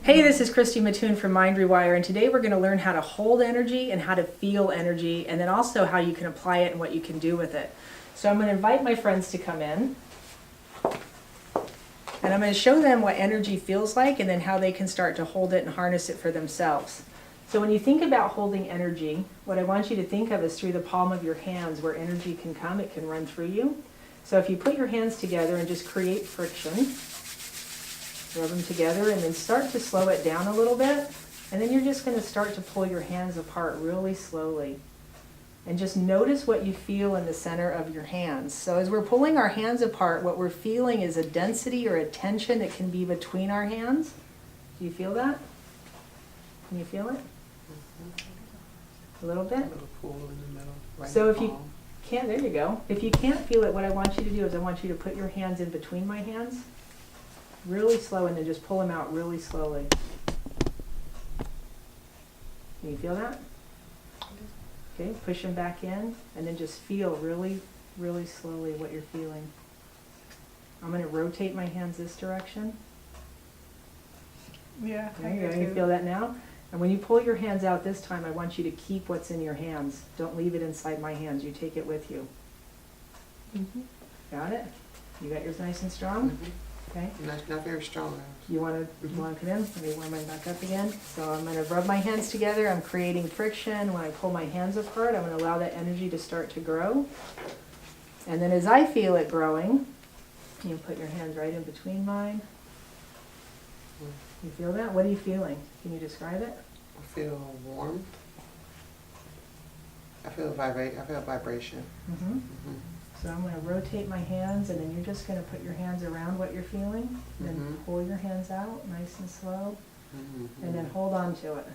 Hey, this is Christy Mattoon from MindRewire, and today we're going to learn how to hold energy and how to feel energy, and then also how you can apply it and what you can do with it. So I'm going to invite my friends to come in, and I'm going to show them what energy feels like and then how they can start to hold it and harness it for themselves. So when you think about holding energy, what I want you to think of is through the palm of your hands where energy can come, it can run through you. So if you put your hands together and just create friction, rub them together and then start to slow it down a little bit, and then you're just going to start to pull your hands apart really slowly and just notice what you feel in the center of your hands. So as we're pulling our hands apart, what we're feeling is a density or a tension that can be between our hands. Do you feel that? Can you feel it? A little bit? A little pool in the middle. Right So in if the you palm. can't, there you go. If you can't feel it, what I want you to do is I want you to put your hands in between my hands really slow, and then just pull them out really slowly. Can you feel that? Okay, push them back in, and then just feel really, really slowly what you're feeling. I'm going to rotate my hands this direction. Yeah, There you go. You feel that now? And when you pull your hands out this time, I want you to keep what's in your hands. Don't leave it inside my hands. You take it with you. Got it? You got yours nice and strong? Okay. Not very strong. You want to come in? Let me warm mine back up again. So I'm going to rub my hands together. I'm creating friction. When I pull my hands apart, I'm going to allow that energy to start to grow. And then as I feel it growing, you put your hands right in between mine. You feel that? What are you feeling? Can you describe it? I feel warm. I feel vibration. So I'm going to rotate my hands, and then you're just going to put your hands around what you're feeling, and then pull your hands out nice and slow, and then hold on to it.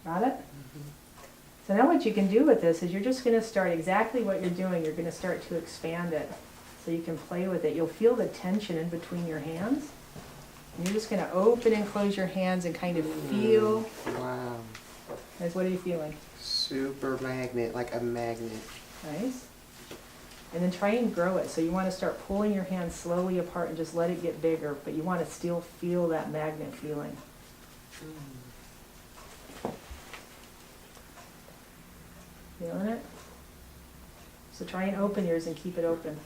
Got it? So now what you can do with this is you're just going to start exactly what you're doing. You're going to start to expand it so you can play with it. You'll feel the tension in between your hands. And you're just going to open and close your hands and kind of feel. Wow. Guys, what are you feeling? Super magnet, like a magnet. Nice. And then try and grow it. So you want to start pulling your hands slowly apart and just let it get bigger, but you want to still feel that magnet feeling. Feeling it? So try and open yours and keep it open.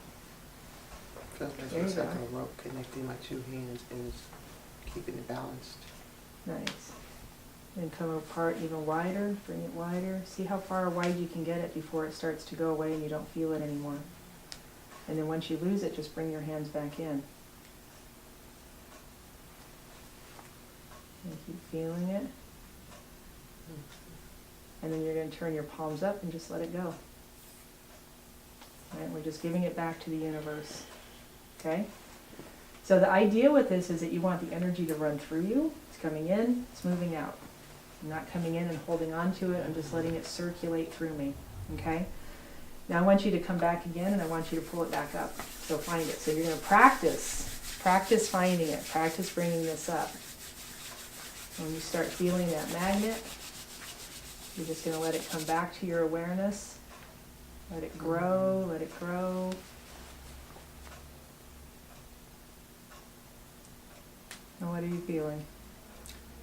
Feels like There it's you like go. a rope connecting my two hands and it's keeping it balanced. Nice. Then come apart even wider, bring it wider. See how far wide you can get it before it starts to go away and you don't feel it anymore. And then once you lose it, just bring your hands back in. And keep feeling it. And then you're going to turn your palms up and just let it go. Right? We're just giving it back to the universe. Okay? So the idea with this is that you want the energy to run through you. It's coming in, it's moving out. I'm not coming in and holding on to it, I'm just letting it circulate through me. Okay? Now I want you to come back again, and I want you to pull it back up. So find it. So you're going to practice finding it, practice bringing this up. When you start feeling that magnet, you're just going to let it come back to your awareness. Let it grow, let it grow. And what are you feeling?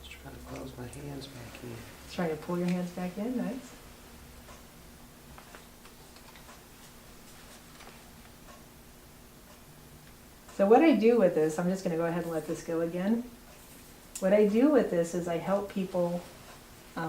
Just trying to close my hands back in. Trying to pull your hands back in, nice. So what I do with this, I'm just going to go ahead and let this go again. What I do with this is I help people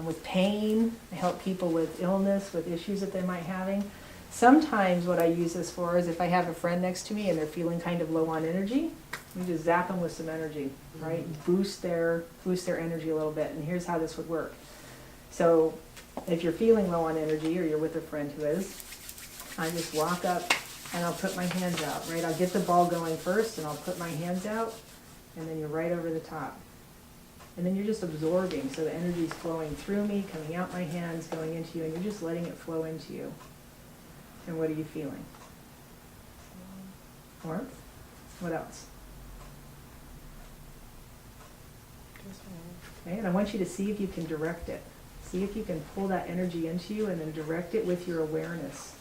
with pain, I help people with illness, with issues that they might be having. Sometimes what I use this for is if I have a friend next to me and they're feeling kind of low on energy, we just zap them with some energy, right? Boost their energy a little bit. And here's how this would work. So if you're feeling low on energy or you're with a friend who is, I just walk up and I'll put my hands out, right? I'll get the ball going first and I'll put my hands out, and then you're right over the top. And then you're just absorbing, so the energy is flowing through me, coming out my hands, going into you, and you're just letting it flow into you. And what are you feeling? Warmth? What else? Okay, and I want you to see if you can direct it. See if you can pull that energy into you and then direct it with your awareness.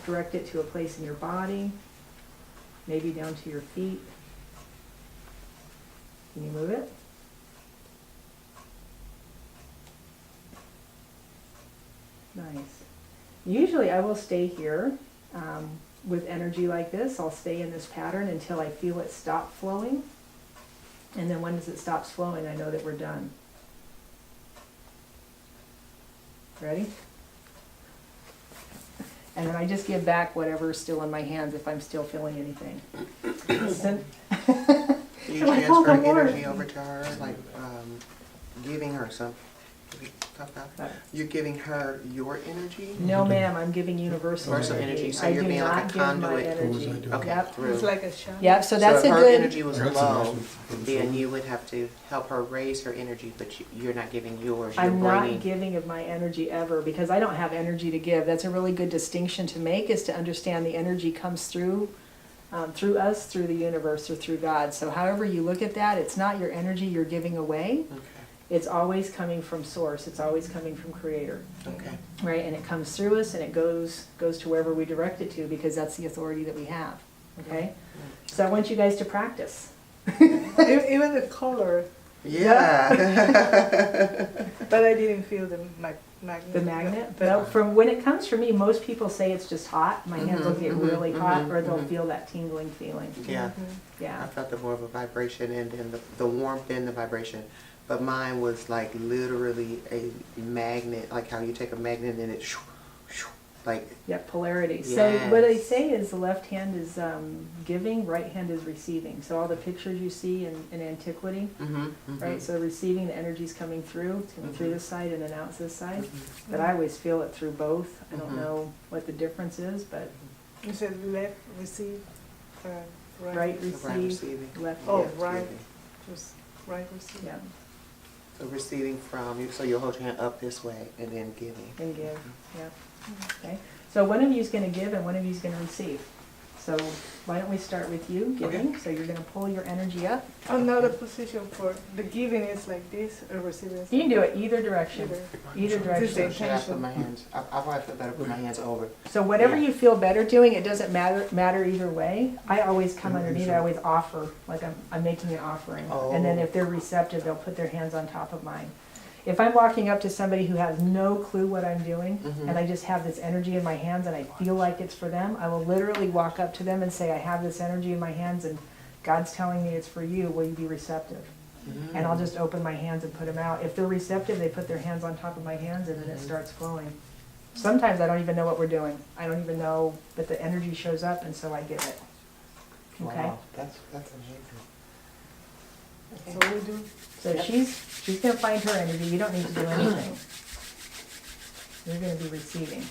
Direct it to a place in your body, maybe down to your feet. Can you move it? Nice. Usually I will stay here with energy like this. I'll stay in this pattern until I feel it stop flowing. And then once it stops flowing, I know that we're done. Ready? And then I just give back whatever's still in my hands if I'm still feeling anything. Do you transfer energy over to her, like giving her some? You're giving her your energy? No, ma'am, I'm giving universal Universal energy. energy, so I you're do being like not a give my conduit. energy. Okay, Yep. through. It's like a shot. Yep, so that's if a her good. energy was That's a low, nice one. then you would have to help her raise her energy, but you're not giving yours. You're I'm not bringing. giving of my energy ever because I don't have energy to give. That's a really good distinction to make, is to understand the energy comes through us, through the universe, or through God. So however you look at that, it's not your energy you're giving away. Okay. It's always coming from source. It's always coming from Creator. Okay. Right? And it comes through us and it goes to wherever we direct it to, because that's the authority that we have. Okay? So I want you guys to practice. Even the color, Yeah. but I didn't feel the magnet. The magnet? But Well, from when it comes from me, most people say it's just hot. My hands will get really hot, or they'll mhm. feel that tingling feeling. Yeah. I Yeah. felt the more of a vibration and then the warmth and the vibration. But mine was like literally a magnet, like how you take a magnet and it shoo, shoo, like, Yeah, polarity. So what I Yes. say is the left hand is giving, right hand is receiving. So all the pictures you see in antiquity, right? So receiving, the energy's coming through. It's coming through this side and then out this side. But I always feel it through both. I don't know what the difference is, but you said left receive, right. right the right receive, receiving. left Oh, give. right. Giving. Just right receive. Yeah, So receiving from you, so you'll hold your hand up this way and then giving. and give. Yeah. Okay. So one of you is going to give and one of you is going to receive. So why don't we start with you giving? So you're going to pull your energy up. Another position for the giving is like this, or receiving is You can do it either direction. Either This direction. is Should I put my hands? I probably feel better put my hands over. So whatever Yeah. you feel better doing, it doesn't matter either way. I always come underneath, I always offer, like I'm making an offering. And then Oh. if they're receptive, they'll put their hands on top of mine. If I'm walking up to somebody who has no clue what I'm doing, and I just have this energy in my hands and I feel like it's for them, I will literally walk up to them and say, I have this energy in my hands and God's telling me it's for you, will you be receptive? And I'll just open my hands and put them out. If they're receptive, they put their hands on top of my hands and then it starts flowing. Sometimes I don't even know what we're doing. I don't even know, but the energy shows up and so I give it. Okay? Wow, that's amazing. So we do. So she's gonna find her energy. You don't need to do anything. You're gonna be receiving.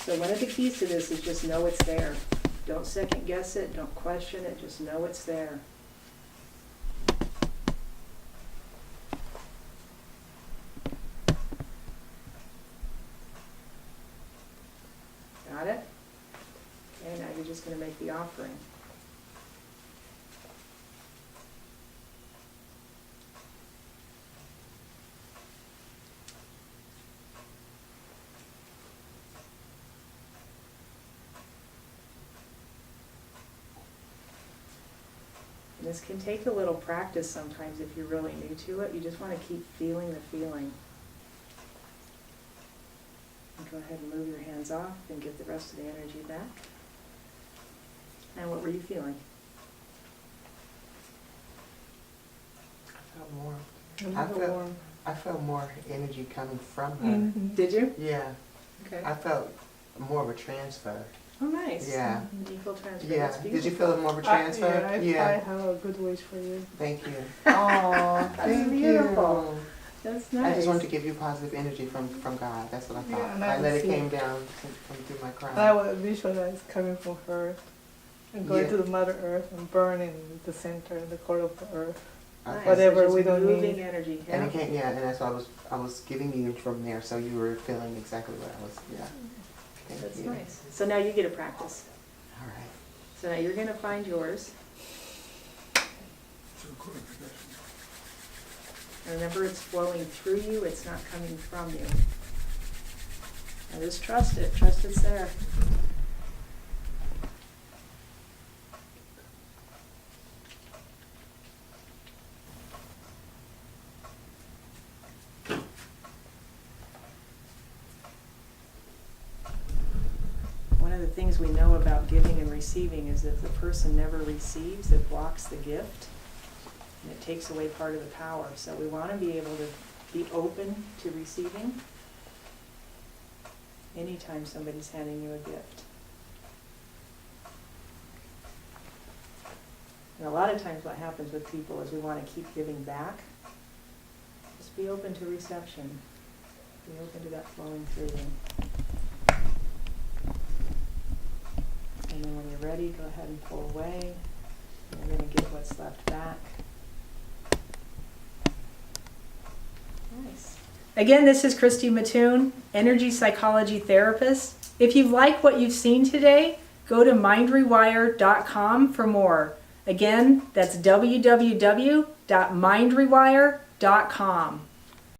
So one of the keys to this is just know it's there. Don't second guess it, don't question it, just know it's there. Got it? Okay, now you're just going to make the offering. And this can take a little practice sometimes if you're really new to it. You just want to keep feeling the feeling. And go ahead and move your hands off and give the rest of the energy back. And what were you feeling? I felt more. Another one. I felt more energy coming from her. Mhm. Did you? Yeah, Okay. I felt more of a transfer. Oh, nice. Yeah. An equal transfer. Yeah. That's Did you beautiful. feel more of a transfer? I have a good wish for you. Thank you. Aw, that's Thank beautiful. you. That's nice. I just wanted to give you positive energy from God. That's what I thought. Yeah, and I I let it see came it. down from through my crown. And I would visualize coming from her and going Yeah. to the Mother Earth and burning the center, the core of the earth. Nice. Whatever So just we don't moving need. energy. And Yeah. it came, yeah, and that's why I was giving you from there, so you were feeling exactly what I was, yeah. Thank That's you. nice. So now you get to practice. All right. So now you're going to find yours. And remember, it's flowing through you, it's not coming from you. And just trust it. Trust it's there. One of the things we know about giving and receiving is that if the person never receives, it blocks the gift and it takes away part of the power. So we want to be able to be open to receiving anytime somebody's handing you a gift. And a lot of times what happens with people is we want to keep giving back. Just be open to reception. Be open to that flowing through you. And then when you're ready, go ahead and pull away. And you're going to give what's left back. Nice. Again, this is Christy Mattoon, energy psychology therapist. If you've liked what you've seen today, go to MindRewire.com for more. Again, that's www.mindrewire.com.